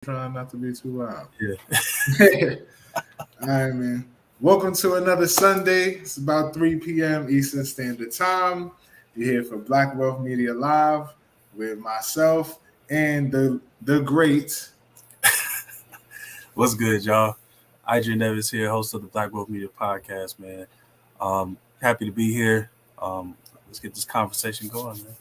Trying not to be too loud. Yeah. All right, man. Welcome to another Sunday. It's about 3 p.m. Eastern Standard Time. You're here for Black Wealth Media Live with myself and the great. What's good, y'all? Idrian here, host of the Black Wealth Media Podcast, man. Happy to be here. Let's get this conversation going, man.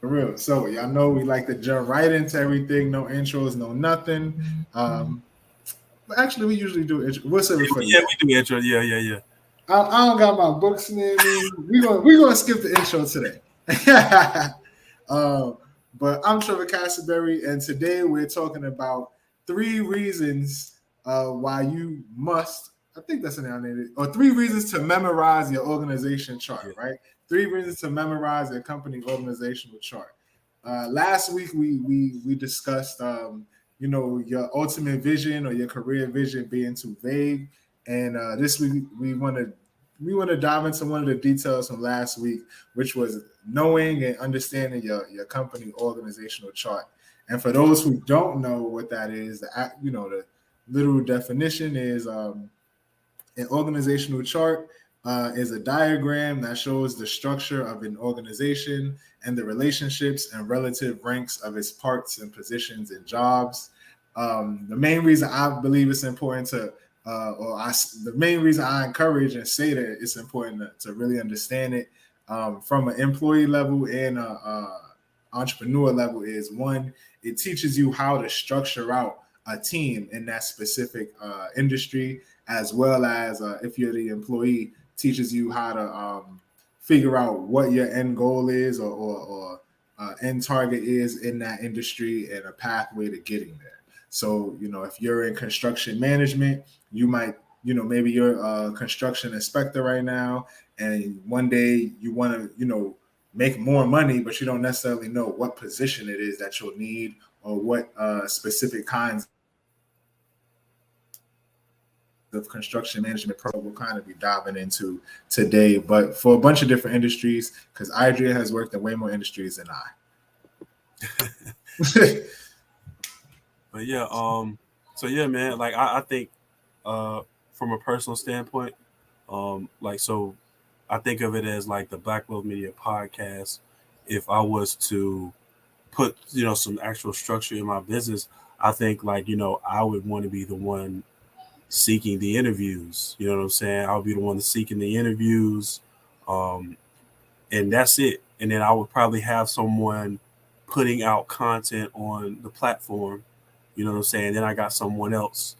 For real. So y'all know we like to jump right into everything. No intros, no nothing. But actually, we usually do intro. We'll save it for Yeah, the we do intro. Yeah. I don't got my books near me. We're gonna skip the intro today. uh, but I'm Trevor Cassaberry, and today we're talking about 3 reasons why you must. I think that's the name of it. Or 3 reasons to memorize your organization chart. Yeah. Right? 3 reasons to memorize your company organizational chart. Last week we discussed your ultimate vision or your career vision being too vague. And this week we want to dive into one of the details from last week, which was knowing and understanding your company organizational chart. And for those who don't know what that is, the literal definition is an organizational chart is a diagram that shows the structure of an organization and the relationships and relative ranks of its parts and positions and jobs. The main reason I believe it's important to, the main reason I encourage and say that it's important to really understand it from an employee level and entrepreneur level is one, it teaches you how to structure out a team in that specific industry, as well as if you're the employee, teaches you how to figure out what your end goal is or end target is in that industry and a pathway to getting there. So, if you're in construction management, you might, maybe you're a construction inspector right now, and one day you want to, make more money, but you don't necessarily know what position it is that you'll need or what specific kinds of construction management program we'll kind of be diving into today, but for a bunch of different industries, because Idrian has worked in way more industries than I. But yeah, so yeah, man. Like I think, from a personal standpoint, so I think of it as like the Black Wealth Media Podcast. If I was to put some actual structure in my business, I think I would want to be the one seeking the interviews. You know what I'm saying? I'll be the one seeking the interviews, and that's it. And then I would probably have someone putting out content on the platform. You know what I'm saying? Then I got someone else.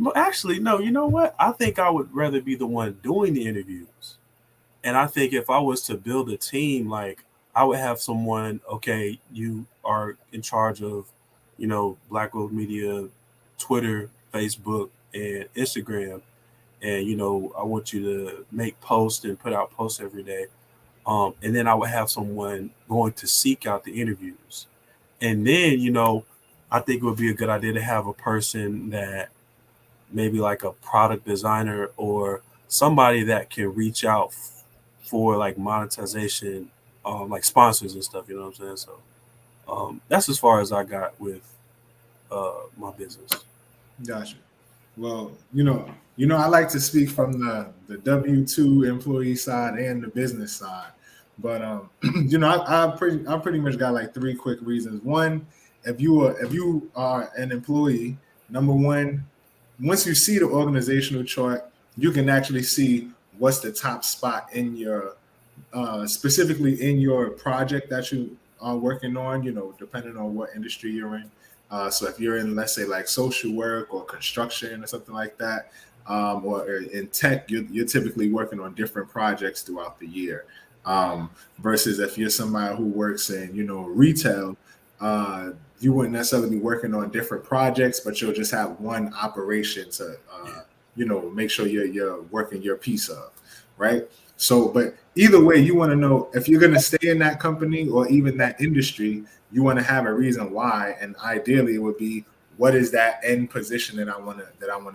Well, actually, no. You know what? I think I would rather be the one doing the interviews. And I think if I was to build a team, like I would have someone. Okay, you are in charge of, Black Gold Media, Twitter, Facebook, and Instagram, and I want you to make posts and put out posts every day. And then I would have someone going to seek out the interviews, and then I think it would be a good idea to have a person that maybe like a product designer or somebody that can reach out for like monetization, like sponsors and stuff. You know what I'm saying? So that's as far as I got with my business. Gotcha. Well, I like to speak from the W-2 employee side and the business side, but I pretty much got like 3 quick reasons. One, if you are an employee, number one, once you see the organizational chart, you can actually see what's the top spot in your specifically in your project that you are working on, depending on what industry you're in. So if you're in, let's say, like social work or construction or something like that, or in tech, you're typically working on different projects throughout the year. Versus if you're somebody who works in, retail, you wouldn't necessarily be working on different projects, but you'll just have one operation to, make sure you're working your piece of, right? So, but either way, you want to know if you're going to stay in that company or even that industry, you want to have a reason why, and ideally it would be what is that end position that I want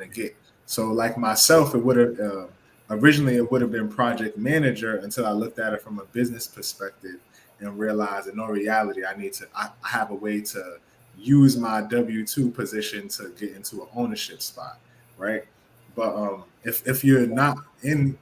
to get. So, like myself, it would have originally it would have been project manager until I looked at it from a business perspective and realized in no reality I have a way to use my W-2 position to get into an ownership spot, right? But if you're not in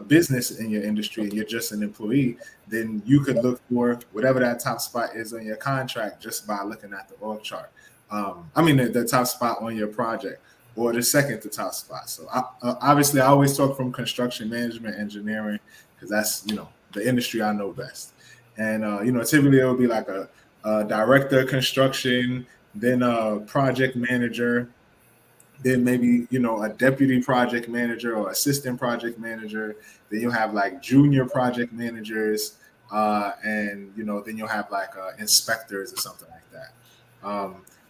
business in your industry and you're just an employee, then you could look for whatever that top spot is on your contract just by looking at the org chart. The top spot on your project or the second to top spot. So obviously, I always talk from construction management, engineering, because that's the industry I know best. And typically it would be like a director of construction, then a project manager, then maybe a deputy project manager or assistant project manager. Then you'll have like junior project managers, and then you'll have like inspectors or something like that.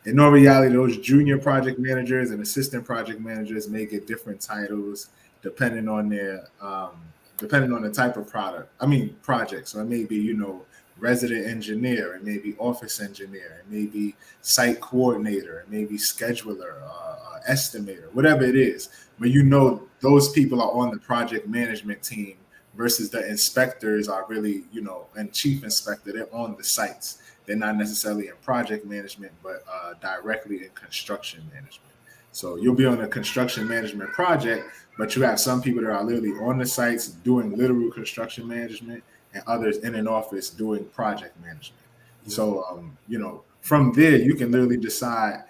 In all reality, those junior project managers and assistant project managers may get different titles depending on their depending on the type of project. So it may be resident engineer, it may be office engineer, it may be site coordinator, it may be scheduler, estimator, whatever it is. But those people are on the project management team versus the inspectors are really, and chief inspector, they're on the sites. They're not necessarily in project management, but directly in construction management. So you'll be on a construction management project, but you have some people that are literally on the sites doing literal construction management and others in an office doing project management. So, from there, you can literally decide,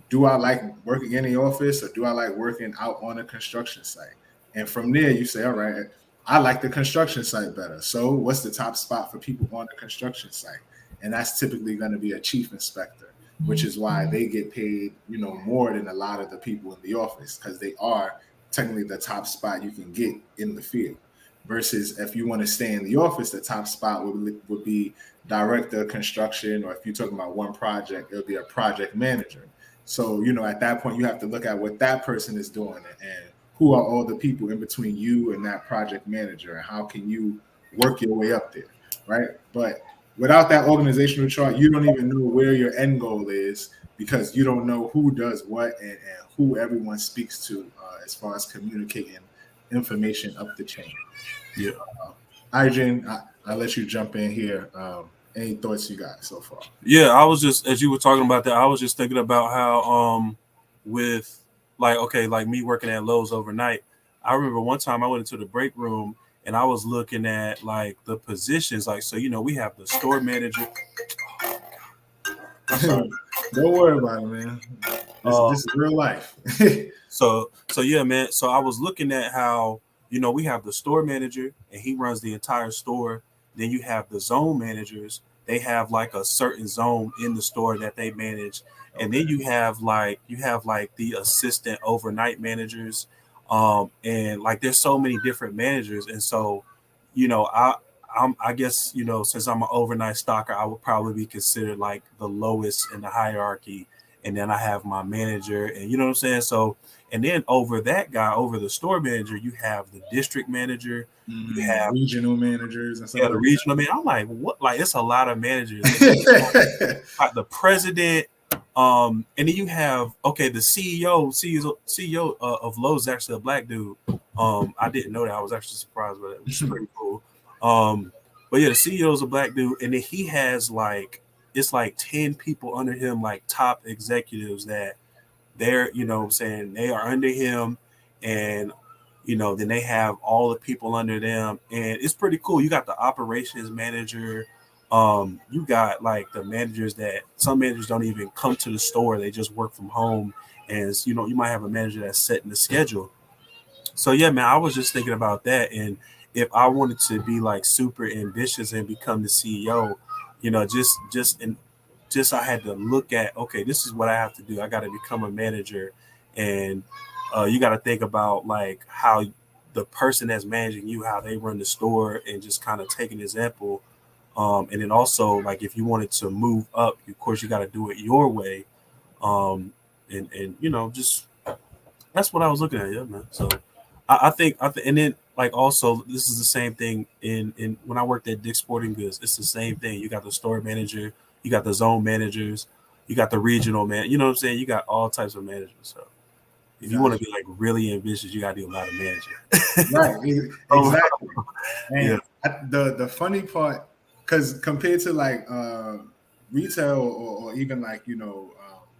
do I like working in the office or do I like working out on a construction site? And from there, you say, all right, I like the construction site better. So what's the top spot for people on the construction site? And that's typically going to be a chief inspector, which is why they get paid, more than a lot of the people in the office, because they are technically the top spot you can get in the field. Versus if you want to stay in the office, the top spot would be director of construction, or if you're talking about one project, it'll be a project manager. So, at that point, you have to look at what that person is doing and who are all the people in between you and that project manager, and how can you work your way up there, right? But without that organizational chart, you don't even know where your end goal is, because you don't know who does what and who everyone speaks to as far as communicating information up the chain. Yeah. Idrian, I'll let you jump in here. Any thoughts you got so far? Yeah, I was just, as you were talking about that, I was just thinking about how with like me working at Lowe's overnight, I remember one time I went into the break room and I was looking at like the positions, like, so we have the store manager. Don't worry about it, man. This is real life. So yeah, man. So I was looking at how we have the store manager and he runs the entire store. Then you have the zone managers. They have like a certain zone in the store that they manage. And then you have like the assistant overnight managers. And like there's so many different managers. And so, I guess, since I'm an overnight stalker, I would probably be considered like the lowest in the hierarchy. And then I have my manager, and you know what I'm saying? So, and then over that guy, over the store manager, you have the district manager, you have regional managers and stuff. Yeah, the regional man. I'm like, what? Like, it's a lot of managers. Like the president, and then you have the CEO of Lowe's is actually a black dude. I didn't know that. I was actually surprised by that, which is pretty cool. But yeah, the CEO is a black dude, and then he has like, it's like 10 people under him, like top executives that they're, they are under him, and then they have all the people under them, and it's pretty cool. You got the operations manager, you got like the managers that some managers don't even come to the store, they just work from home, and you might have a manager that's setting the schedule. So yeah, man, I was just thinking about that, and if I wanted to be like super ambitious and become the CEO, just I had to look at, okay, this is what I have to do. I got to become a manager, and you got to think about like how the person that's managing you, how they run the store, and just kind of take an example. And then also, like, if you wanted to move up, of course, you got to do it your way. And just that's what I was looking at, yeah, man. So I think, and then like also, this is the same thing in when I worked at Dick's Sporting Goods. It's the same thing. You got the store manager, you got the zone managers, you got the regional man. You know what I'm saying? You got all types of managers. So if you want to be like really ambitious, you got to do a lot of managing. Right, exactly. And yeah. The funny part, because compared to like retail or even like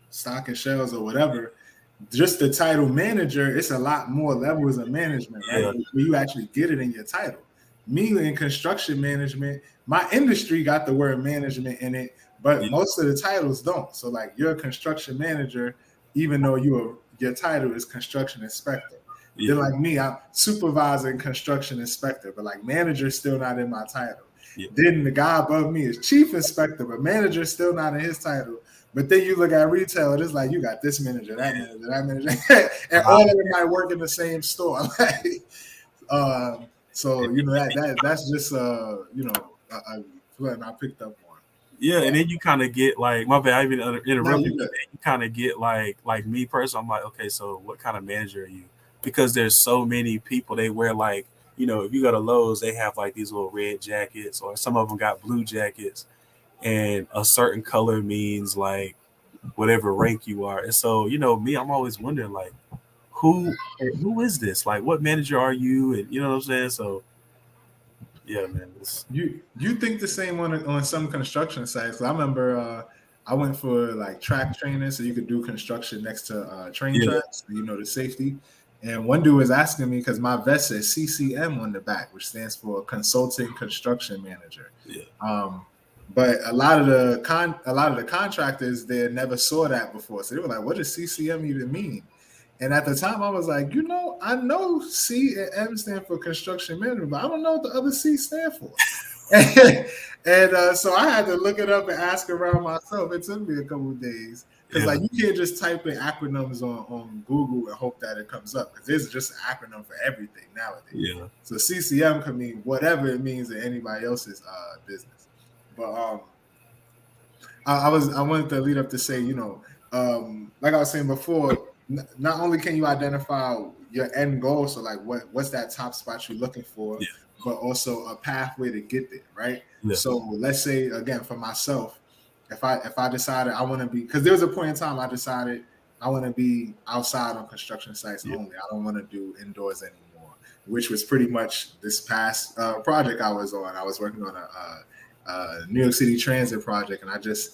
stock and shells or whatever, just the title manager, it's a lot more levels of management, right? Yeah. Where you actually get it in your title. Me in construction management, my industry got the word management in it, but most of the titles don't. So like you're a construction manager, even though your title is construction inspector. Yeah. Then like me, I'm supervisor and construction inspector, but like manager still not in my title. Yeah. Then the guy above me is chief inspector, but manager still not in his title. But then you look at retail, it's like you got this manager, that manager, that manager, and all of them might work in the same store. So that's just a feeling I picked up on. Yeah, and then you kind of get like, my bad, I even interrupt you. No, You kind of get like me personally. I'm like, okay, so what kind of manager are you? Because there's so many people. They wear like, if you go to Lowe's, they have like these little red jackets, or some of them got blue jackets, and a certain color means like whatever rank you are. And so, me, I'm always wondering like, who is this? Like, what manager are you? And you know what I'm saying? So, yeah, man. You think the same on some construction sites? I remember I went for like track training, so you could do construction next to train tracks. The safety. And one dude was asking me because my vest says CCM on the back, which stands for Consulting Construction Manager. Yeah. But a lot of the contractors there never saw that before, so they were like, "What does CCM even mean?" And at the time, I was like, I know C and M stand for construction management, but I don't know what the other C stand for. and so I had to look it up and ask around myself. It took me a couple of days because like you can't just type in acronyms on Google and hope that it comes up, because there's just an acronym for everything nowadays. Yeah. So CCM can mean whatever it means in anybody else's business. But I wanted to lead up to say, like I was saying before, not only can you identify your end goal, so like what's that top spot you're looking for, but also a pathway to get there, right? Yeah. So let's say again for myself, if I decided I want to be, because there was a point in time I decided I want to be outside on construction sites only. I don't want to do indoors anymore, which was pretty much this past project I was on. I was working on a New York City transit project, and I just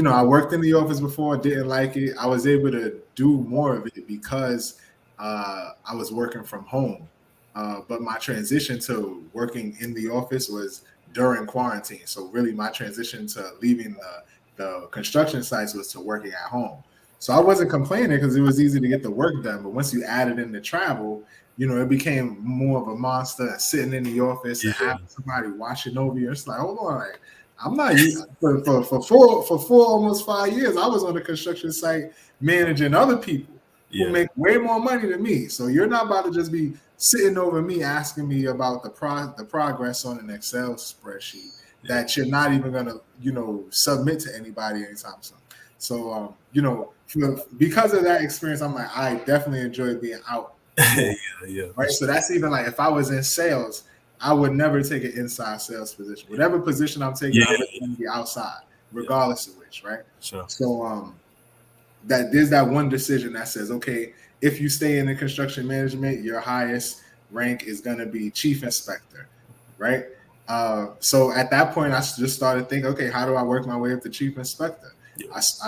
I worked in the office before, didn't like it. I was able to do more of it because I was working from home. But my transition to working in the office was during quarantine. So really my transition to leaving the construction sites was to working at home. So I wasn't complaining because it was easy to get the work done. But once you added in the travel, it became more of a monster, sitting in the office and having somebody watching over you. It's like, hold on, like, I'm not for almost 5 years. I was on the construction site managing other people who make way more money than me. So you're not about to just be sitting over me asking me about the progress on an Excel spreadsheet that you're not even gonna submit to anybody anytime soon. So because of that experience, I'm like, I definitely enjoy being out. Right. So that's even like if I was in sales, I would never take an inside sales position. Whatever position I'm taking, I would be outside, regardless of which, right? Sure. So that there's that one decision that says, okay, if you stay in the construction management, your highest rank is gonna be chief inspector, right? So at that point, I just started thinking, okay, how do I work my way up to chief inspector?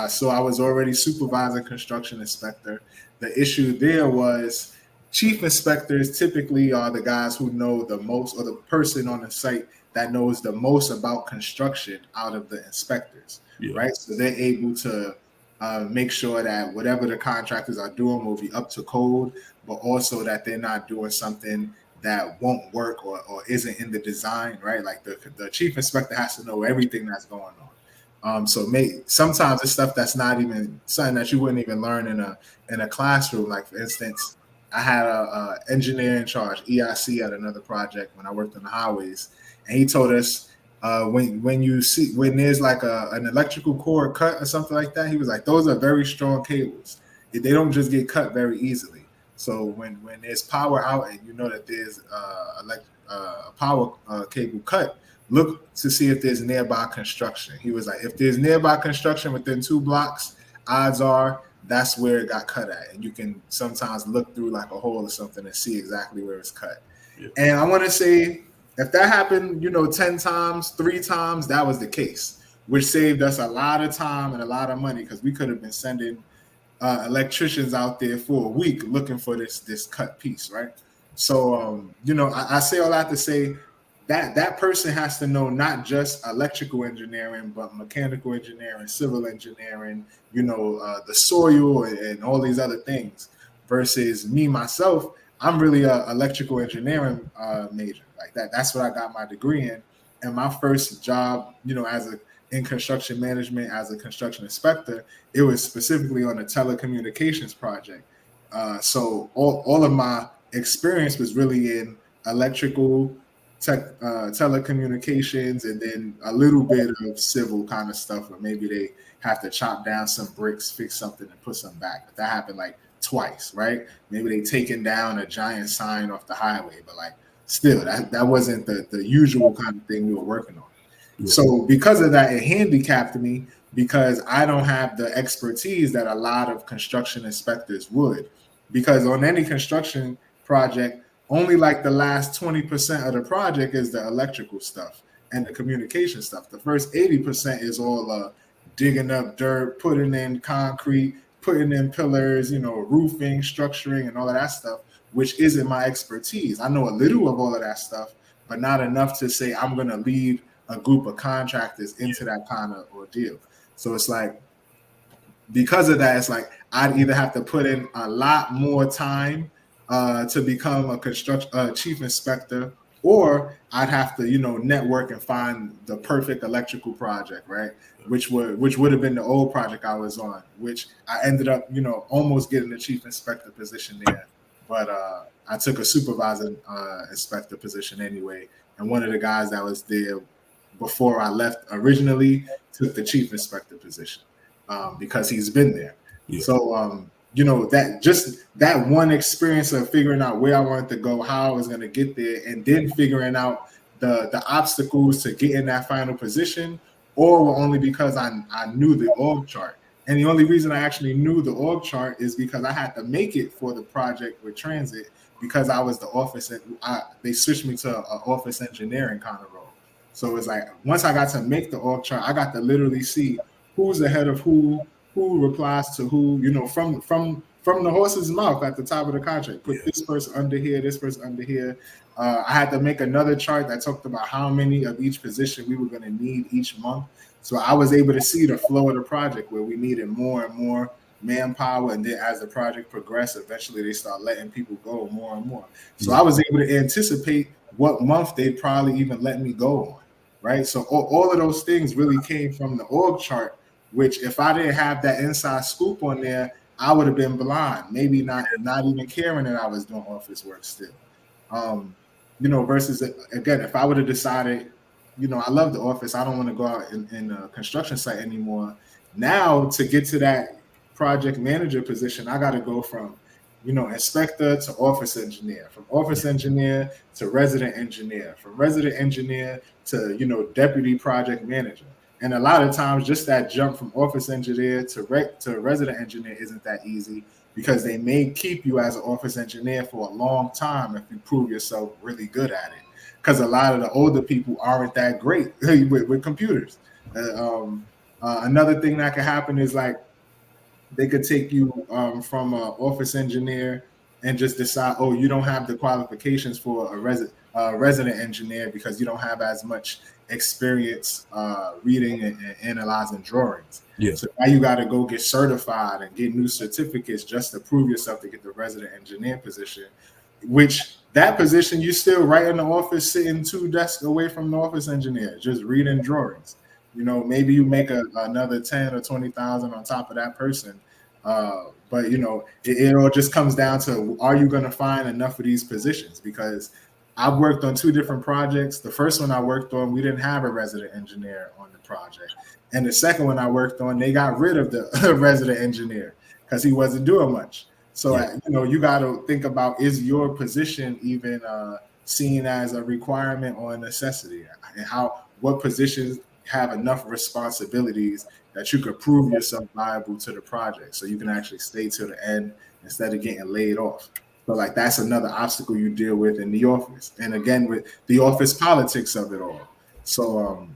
So I was already supervising construction inspector. The issue there was chief inspectors typically are the guys who know the most, or the person on the site that knows the most about construction out of the inspectors, right? So they're able to make sure that whatever the contractors are doing will be up to code, but also that they're not doing something that won't work or isn't in the design, right? Like the chief inspector has to know everything that's going on. So sometimes it's stuff that's not even something that you wouldn't even learn in a classroom. Like for instance, I had a engineer in charge, EIC, at another project when I worked on the highways, and he told us when there's like an electrical cord cut or something like that, he was like, those are very strong cables. They don't just get cut very easily. So when there's power out and you know that there's a power cable cut, look to see if there's nearby construction. He was like, if there's nearby construction within 2 blocks, odds are that's where it got cut at. And you can sometimes look through like a hole or something and see exactly where it's cut. Yeah. And I want to say, if that happened, 10 times, 3 times, that was the case. which saved us a lot of time and a lot of money because we could have been sending electricians out there for a week looking for this cut piece, right? So, I say all that to say that person has to know not just electrical engineering, but mechanical engineering, civil engineering, the soil and all these other things. Versus me, myself, I'm really a electrical engineering major. Like that's what I got my degree in. And my first job, in construction management as a construction inspector, it was specifically on a telecommunications project. So all of my experience was really in electrical, telecommunications, and then a little bit of civil kind of stuff where maybe they have to chop down some bricks, fix something, and put some back. But that happened like twice, right? Maybe they taken down a giant sign off the highway, but like still, that wasn't the usual kind of thing we were working on. Yeah. So because of that, it handicapped me because I don't have the expertise that a lot of construction inspectors would. Because on any construction project, only like the last 20% of the project is the electrical stuff and the communication stuff. The first 80% is all digging up dirt, putting in concrete, putting in pillars, roofing, structuring, and all of that stuff, which isn't my expertise. I know a little of all of that stuff, but not enough to say I'm going to lead a group of contractors into that kind of ordeal. So it's like, because of that, it's like I'd either have to put in a lot more time to become a chief inspector, or I'd have to, network and find the perfect electrical project, right? Which would have been the old project I was on, which I ended up, almost getting the chief inspector position there. But I took a supervisor inspector position anyway. And one of the guys that was there before I left originally took the chief inspector position because he's been there. Yeah. So, that one experience of figuring out where I wanted to go, how I was going to get there, and then figuring out the obstacles to get in that final position, or only because I knew the org chart. And the only reason I actually knew the org chart is because I had to make it for the project with transit because I was the office. They switched me to an office engineering kind of role. So it's like once I got to make the org chart, I got to literally see who's ahead of who replies to who, from the horse's mouth at the top of the contract. Put this person under here, this person under here. I had to make another chart that talked about how many of each position we were going to need each month. So I was able to see the flow of the project where we needed more and more manpower. And then as the project progressed, eventually they start letting people go more and more. So I was able to anticipate what month they'd probably even let me go on, right? So all of those things really came from the org chart, which if I didn't have that inside scoop on there, I would have been blind, maybe not even caring that I was doing office work still. Versus, again, if I would have decided, I love the office, I don't want to go out in a construction site anymore. Now, to get to that project manager position, I got to go from, inspector to office engineer, from office engineer to resident engineer, from resident engineer to, deputy project manager. And a lot of times, just that jump from office engineer to resident engineer isn't that easy because they may keep you as an office engineer for a long time if you prove yourself really good at it. Because a lot of the older people aren't that great with computers. Another thing that could happen is like they could take you from an office engineer and just decide, oh, you don't have the qualifications for a resident engineer because you don't have as much experience reading and analyzing drawings. Yeah. So now you got to go get certified and get new certificates just to prove yourself to get the resident engineer position, which that position you still right in the office sitting 2 desks away from the office engineer, just reading drawings. Maybe you make another 10 or 20,000 on top of that person. But it all just comes down to, are you going to find enough of these positions? Because I've worked on 2 different projects. The first one I worked on, we didn't have a resident engineer on the project. And the second one I worked on, they got rid of the resident engineer because he wasn't doing much. So, you got to think about, is your position even seen as a requirement or a necessity? And what positions have enough responsibilities that you could prove yourself viable to the project so you can actually stay to the end instead of getting laid off. So like that's another obstacle you deal with in the office. And again, with the office politics of it all, So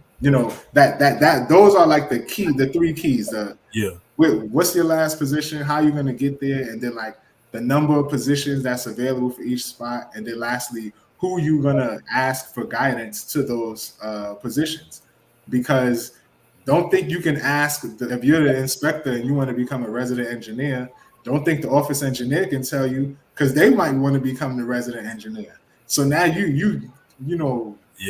that those are like the three keys. What's your last position? How you gonna get there? And then like the number of positions that's available for each spot. And then lastly, who you gonna ask for guidance to those positions? Because don't think you can ask if you're the inspector and you want to become a resident engineer. Don't think the office engineer can tell you, because they might want to become the resident engineer. So now you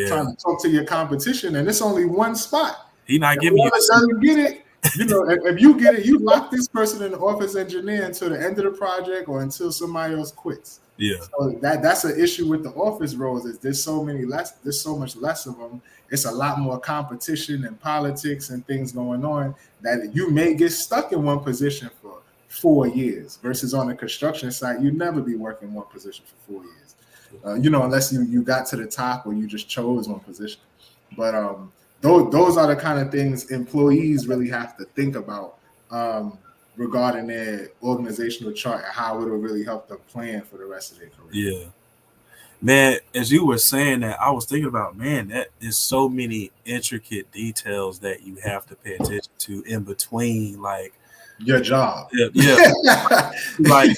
trying to talk to your competition, and it's only one spot. He not giving you doesn't get it. If you get it, you lock this person in the office engineer until the end of the project or until somebody else quits. Yeah. So that's an issue with the office roles. Is there's so much less of them. It's a lot more competition and politics and things going on that you may get stuck in one position for 4 years versus on a construction site, you'd never be working one position for 4 years. Unless you got to the top or you just chose one position. But those are the kind of things employees really have to think about regarding their organizational chart and how it will really help them plan for the rest of their career. Yeah. Man, as you were saying that, I was thinking about, man, that is so many intricate details that you have to pay attention to in between, like your job. Yeah. Like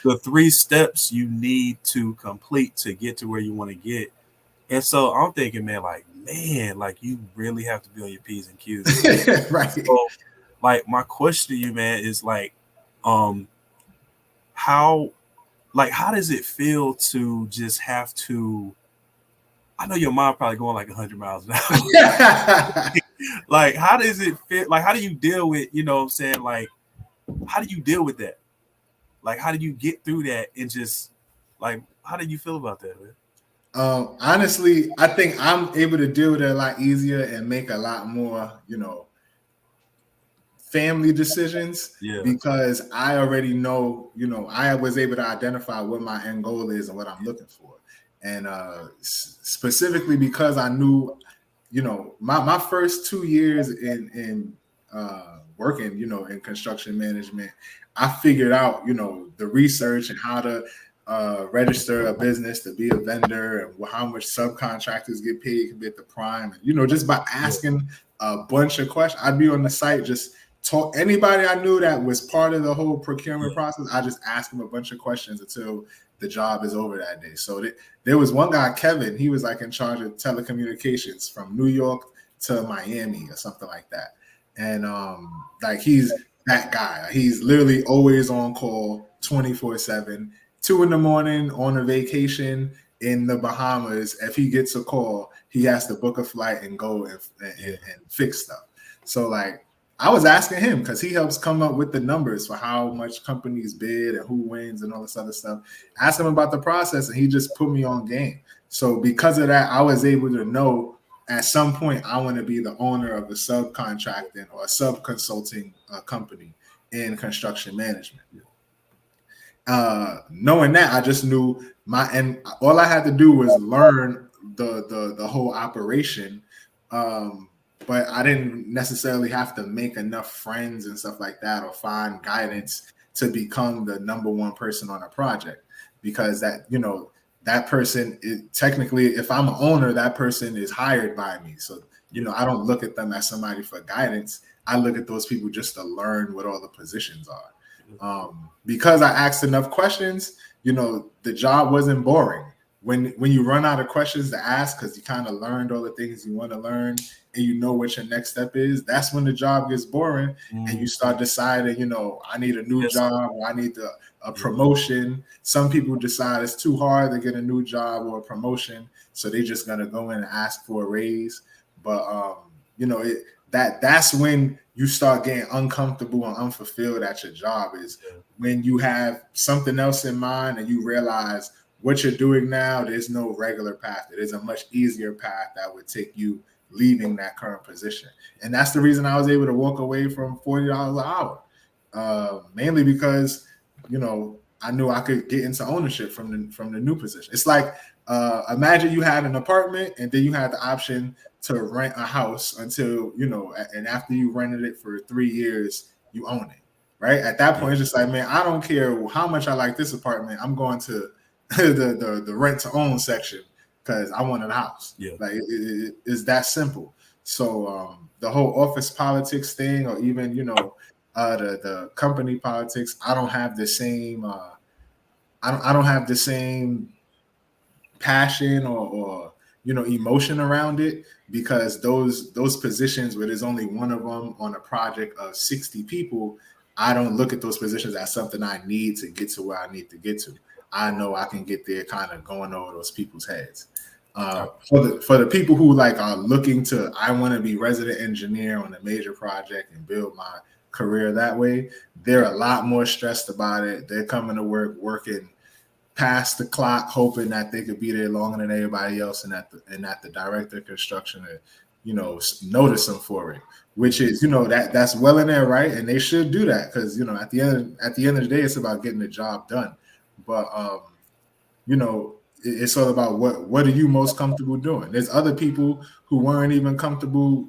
the 3 steps you need to complete to get to where you want to get. And so I'm thinking, man, like you really have to be on your P's and Q's. Right. So, like, my question to you, man, is like, how does it feel to just have to? I know your mom probably going like 100 miles an hour. Like, how does it feel? Like, how do you deal with, you know what I'm saying? Like, how do you deal with that? Like, how do you get through that? And just like, how do you feel about that, man? Honestly, I think I'm able to deal with it a lot easier and make a lot more, family decisions, because I already know, I was able to identify what my end goal is and what I'm looking for. And specifically because I knew, my first 2 years in working, in construction management, I figured out, the research and how to register a business to be a vendor and how much subcontractors get paid compared to prime. And, just by asking a bunch of questions, I'd be on the site just talk anybody I knew that was part of the whole procurement process. I just asked him a bunch of questions until the job is over that day. So there was one guy, Kevin, he was like in charge of telecommunications from New York to Miami or something like that. And like he's that guy. He's literally always on call 24/7, 2 a.m. on a vacation in the Bahamas. If he gets a call, he has to book a flight and go and fix stuff. So like, I was asking him because he helps come up with the numbers for how much companies bid and who wins and all this other stuff. Asked him about the process and he just put me on game. So because of that, I was able to know at some point I want to be the owner of a subcontracting or a sub-consulting company in construction management. Knowing that, I just knew and all I had to do was learn the whole operation. But I didn't necessarily have to make enough friends and stuff like that or find guidance to become the number one person on a project, because that person is technically, if I'm an owner, that person is hired by me. So, I don't look at them as somebody for guidance. I look at those people just to learn what all the positions are. Because I asked enough questions, the job wasn't boring. When you run out of questions to ask because you kind of learned all the things you want to learn and you know what your next step is, that's when the job gets boring and you start deciding, I need a new job or I need a promotion. Some people decide it's too hard to get a new job or a promotion, so they're just gonna go in and ask for a raise. But that's when you start getting uncomfortable and unfulfilled at your job, is when you have something else in mind and you realize what you're doing now, there's no regular path. It is a much easier path that would take you leaving that current position. And that's the reason I was able to walk away from $40 an hour, mainly because, I knew I could get into ownership from the new position. It's like, imagine you had an apartment and then you had the option to rent a house until, and after you rented it for 3 years, you own it, right? At that point, it's just like, man, I don't care how much I like this apartment. I'm going to the rent to own section because I wanted a house. Yeah. Like it's that simple. So the whole office politics thing, or even the company politics, I don't have the same. I don't have the same passion or emotion around it, because those positions where there's only one of them on a project of 60 people, I don't look at those positions as something I need to get to where I need to get to. I know I can get there kind of going over those people's heads. For the people who like are looking to, I want to be resident engineer on a major project and build my career that way, they're a lot more stressed about it. They're coming to work working past the clock, hoping that they could be there longer than everybody else, and that the director of construction, notice them for it. Which is, that's well in there, right? And they should do that, because at the end of the day, it's about getting the job done. But it's all about what are you most comfortable doing. There's other people who weren't even comfortable,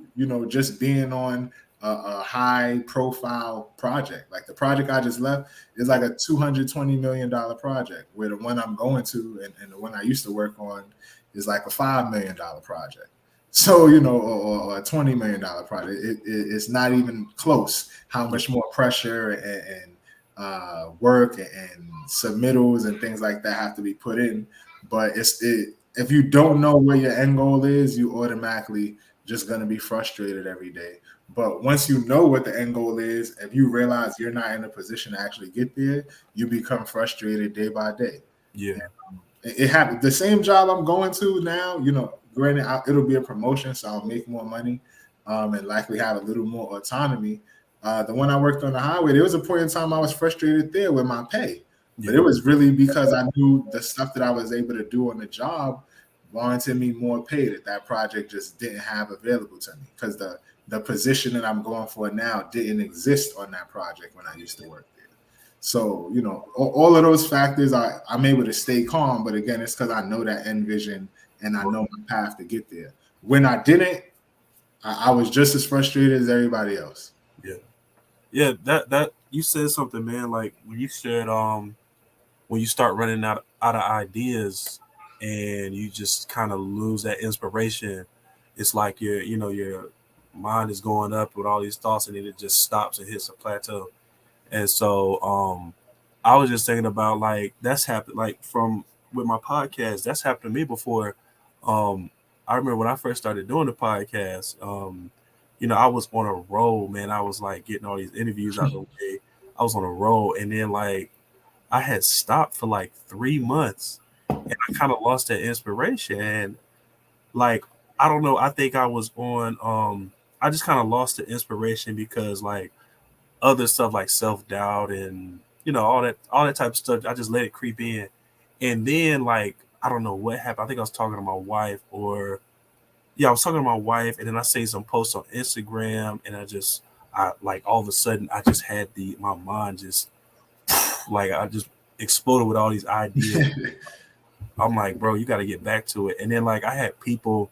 just being on a high profile project. Like the project I just left is like a $220 million project, where the one I'm going to and the one I used to work on is like a $5 million project. So, or a $20 million project. It's not even close how much more pressure and work and submittals and things like that have to be put in. But if you don't know where your end goal is, you automatically just going to be frustrated every day. But once you know what the end goal is, if you realize you're not in a position to actually get there, you become frustrated day by day. Yeah. It happened. The same job I'm going to now, granted, it'll be a promotion, so I'll make more money and likely have a little more autonomy. The one I worked on the highway, there was a point in time I was frustrated there with my pay. But it was really because I knew the stuff that I was able to do on the job warranted me more pay that project just didn't have available to me, because the position that I'm going for now didn't exist on that project when I used to work there. So, all of those factors, I'm able to stay calm. But again, it's because I know that end vision and I know my path to get there. When I didn't, I was just as frustrated as everybody else. Yeah. Yeah, that you said something, man. Like when you said when you start running out of ideas and you just kind of lose that inspiration, it's like your mind is going up with all these thoughts, and then it just stops and hits a plateau. And so I was just thinking about, like, that's happened, like, with my podcast, that's happened to me before. I remember when I first started doing the podcast, I was on a roll, man. I was like getting all these interviews out of the way. I was on a roll, and then like I had stopped for like 3 months, and I kind of lost that inspiration. And like, I don't know, I think I was on I just kind of lost the inspiration because like other stuff like self-doubt and all that type of stuff, I just let it creep in. And then like I don't know what happened. I think I was talking to my wife, I was talking to my wife, and then I say some posts on Instagram, and I like all of a sudden I just had my mind just like I just exploded with all these ideas. I'm like, bro, you got to get back to it. And then like I had people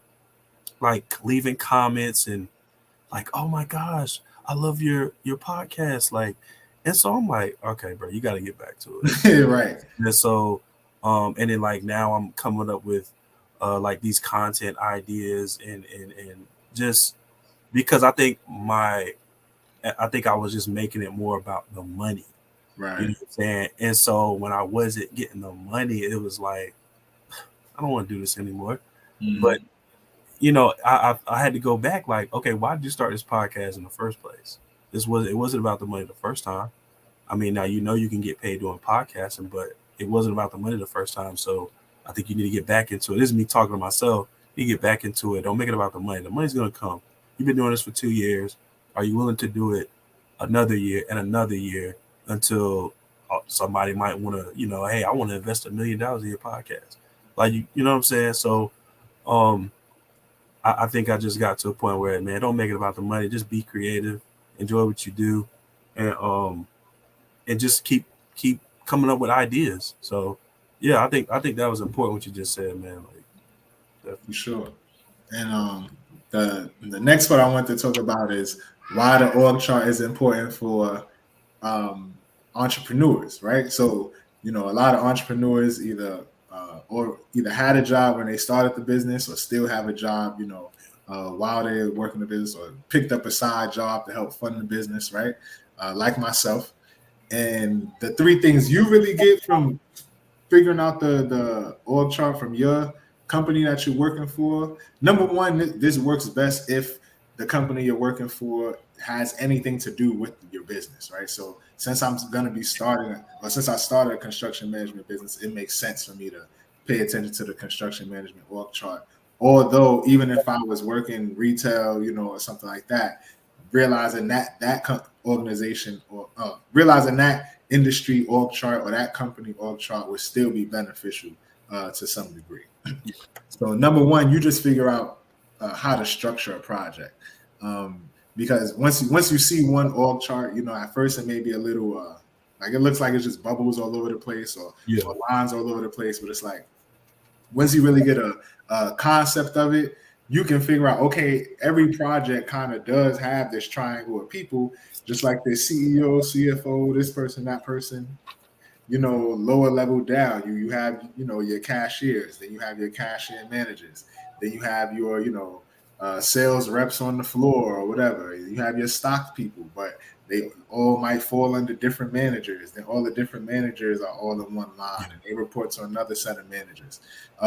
like leaving comments and like, oh my gosh, I love your podcast. Like, and so I'm like, okay, bro, you got to get back to it. Right. And so, and then like now I'm coming up with like these content ideas and just because I think I was just making it more about the money. Right. You know what I'm saying? And so when I wasn't getting the money, it was like, I don't want to do this anymore. Mm-hmm. But I had to go back like, okay, why did you start this podcast in the first place? It wasn't about the money the first time. I mean, now you can get paid doing podcasting, but it wasn't about the money the first time. So I think you need to get back into it. This is me talking to myself. You get back into it. Don't make it about the money. The money's going to come. You've been doing this for 2 years. Are you willing to do it another year and another year until somebody might want to, hey, I want to invest $1 million in your podcast. Like, you know what I'm saying? So I think I just got to a point where, man, don't make it about the money. Just be creative, enjoy what you do, and just keep coming up with ideas. So, yeah, I think that was important what you just said, man. Like, for sure. And the next part I want to talk about is why the org chart is important for entrepreneurs, right? So, a lot of entrepreneurs either or either had a job when they started the business or still have a job, while they're working the business, or picked up a side job to help fund the business, right? Like myself. And the three things you really get from figuring out the org chart from your company that you're working for. Number one, this works best if the company you're working for has anything to do with your business, right? So since I'm going to be starting, or since I started a construction management business, it makes sense for me to pay attention to the construction management org chart. Although even if I was working retail, or something like that, realizing that organization, or realizing that industry org chart or that company org chart would still be beneficial to some degree. So number one, you just figure out how to structure a project, because once you see one org chart, at first it may be a little like it looks like it's just bubbles all over the place, or lines all over the place, but it's like once you really get a concept of it, you can figure out, okay, every project kind of does have this triangle of people, just like the CEO, CFO, this person, that person, lower level down. You have, your cashiers, then you have your cashier managers, then you have your, sales reps on the floor or whatever. You have your stock people, but they all might fall under different managers. Then all the different managers are all in one line, and they report to another set of managers.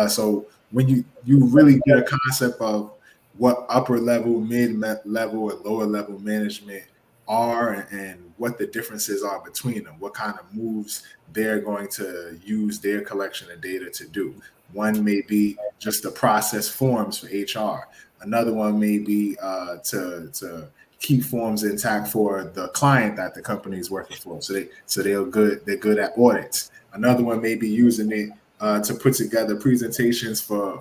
So when you really get a concept of what upper level, mid level, and lower level management are, and what the differences are between them, what kind of moves they're going to use their collection of data to do. One may be just the process forms for HR. Another one may be to keep forms intact for the client that the company is working for. So they're good at audits. Another one may be using it to put together presentations for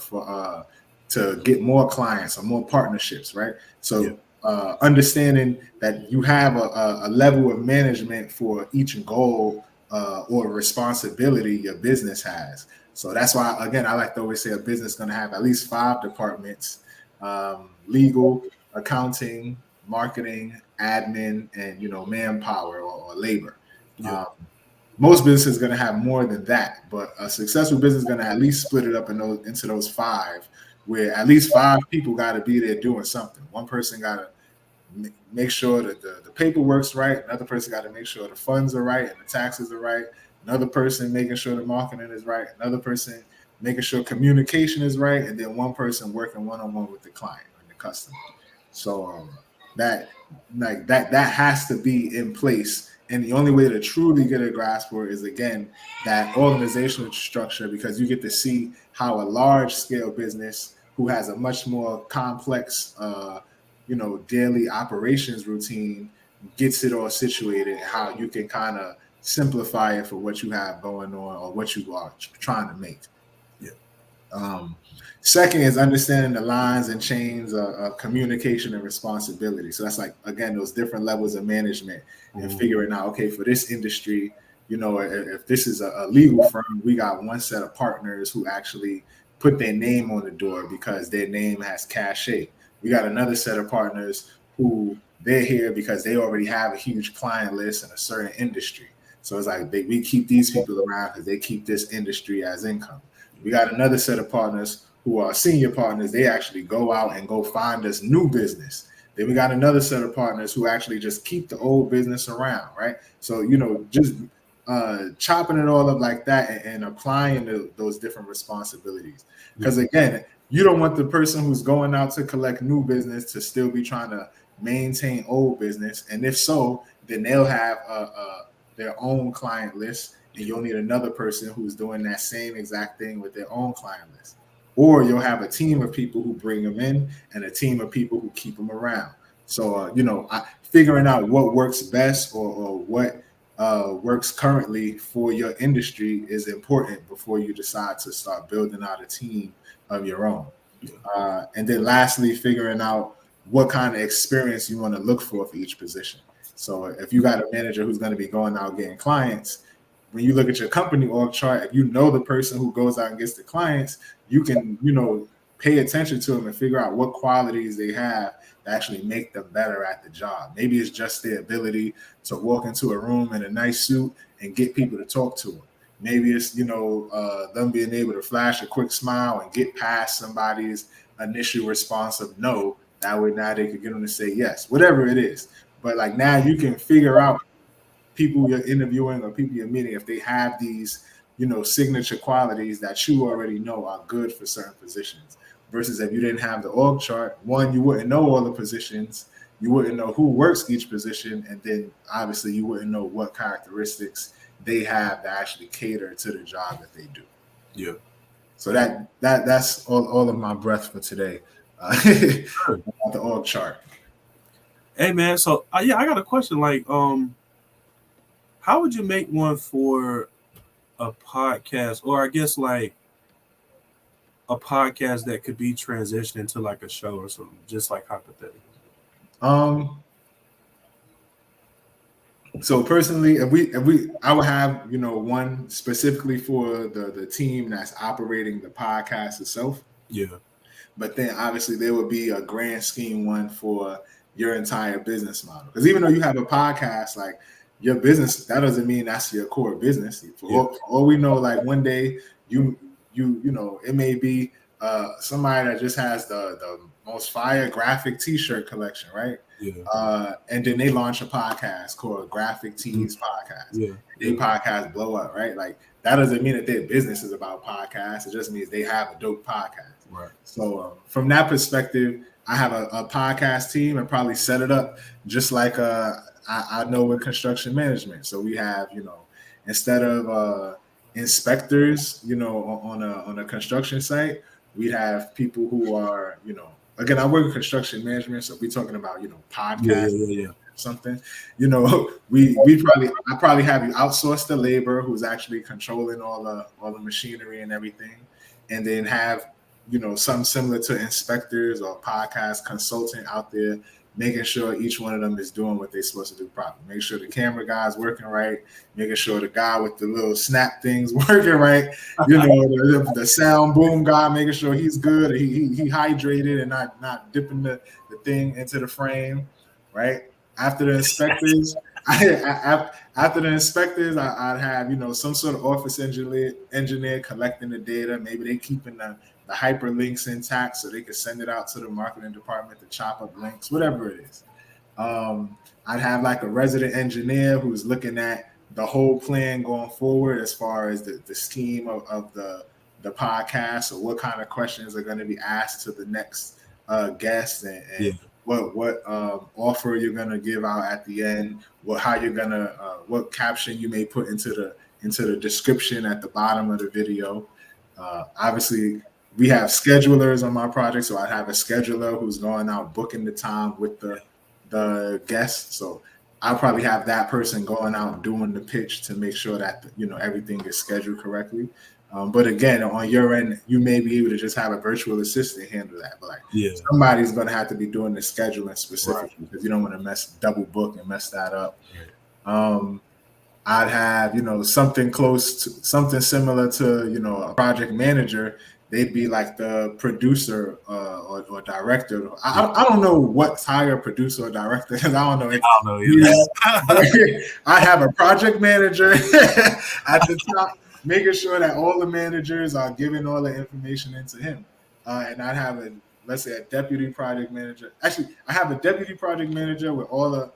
to get more clients or more partnerships, right? So understanding that you have a level of management for each goal or responsibility your business has. So that's why, again, I like to always say a business is going to have at least 5 departments: legal, accounting, marketing, admin, and manpower or labor. Most businesses are going to have more than that, but a successful business is going to at least split it up into those 5, where at least 5 people got to be there doing something. One person got to make sure that the paperwork's right. Another person got to make sure the funds are right and the taxes are right. Another person making sure the marketing is right. Another person making sure communication is right. And then one person working one-on-one with the client and the customer. So that has to be in place. And the only way to truly get a grasp for it is, again, that organizational structure, because you get to see how a large scale business who has a much more complex daily operations routine gets it all situated, how you can kind of simplify it for what you have going on or what you are trying to make. Second is understanding the lines and chains of communication and responsibility. So that's like, again, those different levels of management and figuring out, okay, for this industry, if this is a legal firm, we got one set of partners who actually put their name on the door because their name has cachet. We got another set of partners who they're here because they already have a huge client list in a certain industry. So it's like we keep these people around because they keep this industry as income. We got another set of partners who are senior partners. They actually go out and go find us new business. Then we got another set of partners who actually just keep the old business around, right? So, just chopping it all up like that and applying those different responsibilities. Because again, you don't want the person who's going out to collect new business to still be trying to maintain old business. And if so, then they'll have their own client list, and you'll need another person who's doing that same exact thing with their own client list. Or you'll have a team of people who bring them in and a team of people who keep them around. So, figuring out what works best or what works currently for your industry is important before you decide to start building out a team of your own. And then lastly, figuring out what kind of experience you want to look for each position. So if you got a manager who's going to be going out getting clients, when you look at your company org chart, if you know the person who goes out and gets the clients, you can, pay attention to them and figure out what qualities they have to actually make them better at the job. Maybe it's just their ability to walk into a room in a nice suit and get people to talk to them. Maybe it's, them being able to flash a quick smile and get past somebody's initial response of no. That way now they could get them to say yes, whatever it is. But like now you can figure out people you're interviewing or people you're meeting if they have these, signature qualities that you already know are good for certain positions. Versus if you didn't have the org chart, one, you wouldn't know all the positions, you wouldn't know who works each position, and then obviously you wouldn't know what characteristics they have to actually cater to the job that they do. Yeah. So that's all of my breath for today. About the org chart. Hey man, so I got a question. Like, how would you make one for a podcast, or I guess like a podcast that could be transitioned into like a show or something, just like hypothetically? So personally, I would have, one specifically for the team that's operating the podcast itself. Yeah. But then obviously there would be a grand scheme one for your entire business model. Because even though you have a podcast, like your business, that doesn't mean that's your core business. For all we know, like one day you it may be somebody that just has the most fire graphic t-shirt collection, right? Yeah. And then they launch a podcast called Graphic Tees Podcast. Yeah. They podcast blow up, right? Like that doesn't mean that their business is about podcasts. It just means they have a dope podcast. Right. So from that perspective, I have a podcast team and probably set it up just like I know with construction management. So we have, instead of inspectors, on a construction site, we have people who are, again, I work in construction management, so we're talking about, podcasts, something. I probably have you outsource the labor who's actually controlling all the machinery and everything, and then have, something similar to inspectors or podcast consultant out there, making sure each one of them is doing what they're supposed to do properly. Make sure the camera guy's working right, making sure the guy with the little snap things working right, the sound boom guy, making sure he's good, he hydrated and not dipping the thing into the frame, right? After the inspectors, I'd have, some sort of office engineer collecting the data. Maybe they keeping the hyperlinks intact so they can send it out to the marketing department to chop up links, whatever it is. I'd have like a resident engineer who's looking at the whole plan going forward as far as the scheme of the podcast, or what kind of questions are going to be asked to the next guest, and what offer you're going to give out at the end, how you're going to what caption you may put into the description at the bottom of the video. Obviously, we have schedulers on my project, so I have a scheduler who's going out booking the time with the guests. So I'll probably have that person going out doing the pitch to make sure that everything is scheduled correctly. But again, on your end, you may be able to just have a virtual assistant handle that. But somebody's going to have to be doing the scheduling specifically, because you don't want to double book and mess that up. Right. I'd have something similar to a project manager. They'd be like the producer or director. I don't know what's higher, producer or director, because I don't know. I have a project manager at the top, making sure that all the managers are giving all the information into him. And I'd have let's say a deputy project manager. Actually, I have a deputy project manager with all the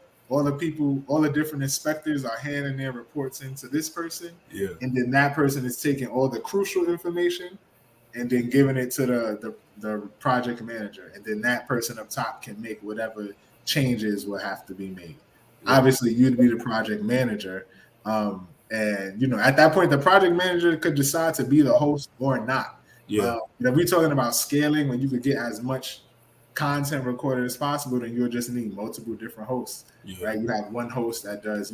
people, all the different inspectors are handing their reports into this person. Yeah. And then that person is taking all the crucial information and then giving it to the project manager. And then that person up top can make whatever changes will have to be made. Yeah. Obviously, you'd be the project manager. And, at that point, the project manager could decide to be the host or not. Yeah. We're talking about scaling, when you could get as much content recorded as possible, then you'll just need multiple different hosts, right? You have one host that does,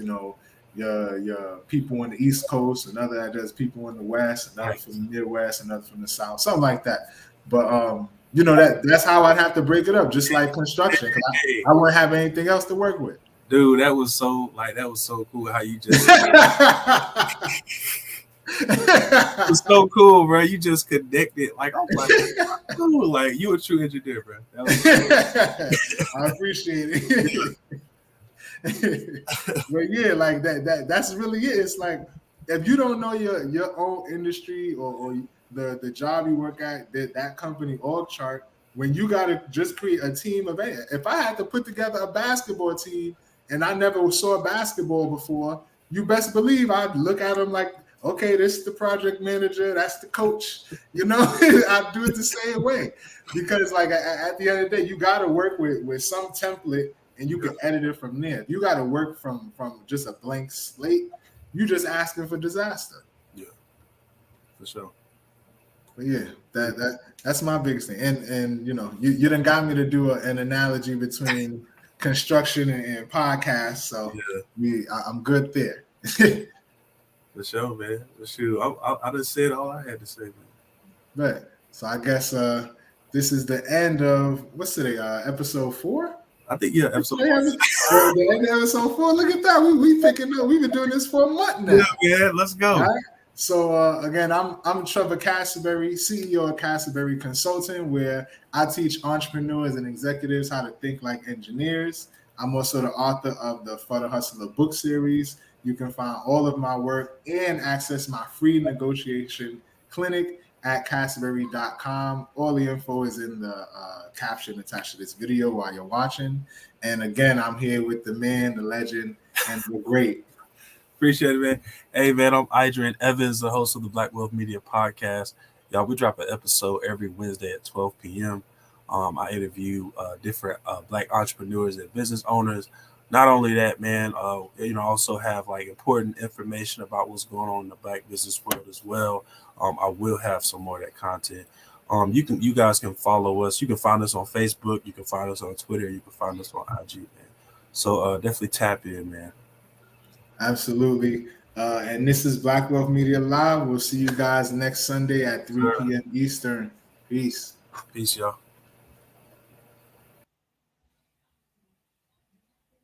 your people on the East Coast, another that does people in the West, another from the Midwest, another from the South, something like that. But that's how I'd have to break it up, just like construction, because I wouldn't have anything else to work with. Dude, that was so cool how you just it was so cool, bro. You just connected. Like, I'm like, cool. Like, you a true engineer, bro. That was cool. I appreciate it. But yeah, like that's really it. if you don't know your own industry or the job you work at, that company org chart, when you got to just create a team of eight. If I had to put together a basketball team and I never saw basketball before, you best believe I'd look at them like, okay, this is the project manager, that's the coach. You know, I do it the same way because like at the end of the day, you got to work with some template and you can edit it from there. You got to work from just a blank slate. You just asking for disaster. Yeah, for sure. But yeah, that's my biggest thing. And you know, you done got me to do an analogy between construction and podcasts. So I'm good there. For sure, man. For sure. I just said all I had to say, man. Right. So I guess this is the end of what's today? Episode 4? I think episode 4. The end of episode 4. Look at that. We picking up. We've been doing this for a month now. Yeah, man. Let's go. All right? So again, I'm Trevor Cassaberry, CEO of Cassaberry Consulting, where I teach entrepreneurs and executives how to think like engineers. I'm also the author of the For the Hustler book series. You can find all of my work and access my free negotiation clinic at Cassaberry.com. All the info is in the caption attached to this video while you're watching. And again, I'm here with the man, the legend, and the great. Appreciate it, man. Hey, man, I'm Idrian Evans, the host of the Black Wealth Media Podcast. Y'all, we drop an episode every Wednesday at 12 p.m. I interview different Black entrepreneurs and business owners. Not only that, man, also have like important information about what's going on in the Black business world as well. I will have some more of that content. You guys can follow us. You can find us on Facebook. You can find us on Twitter. You can find us on IG, man. So definitely tap in, man. Absolutely. And this is Black Wealth Media Live. We'll see you guys next Sunday at 3 p.m. Eastern. Peace. Peace, y'all.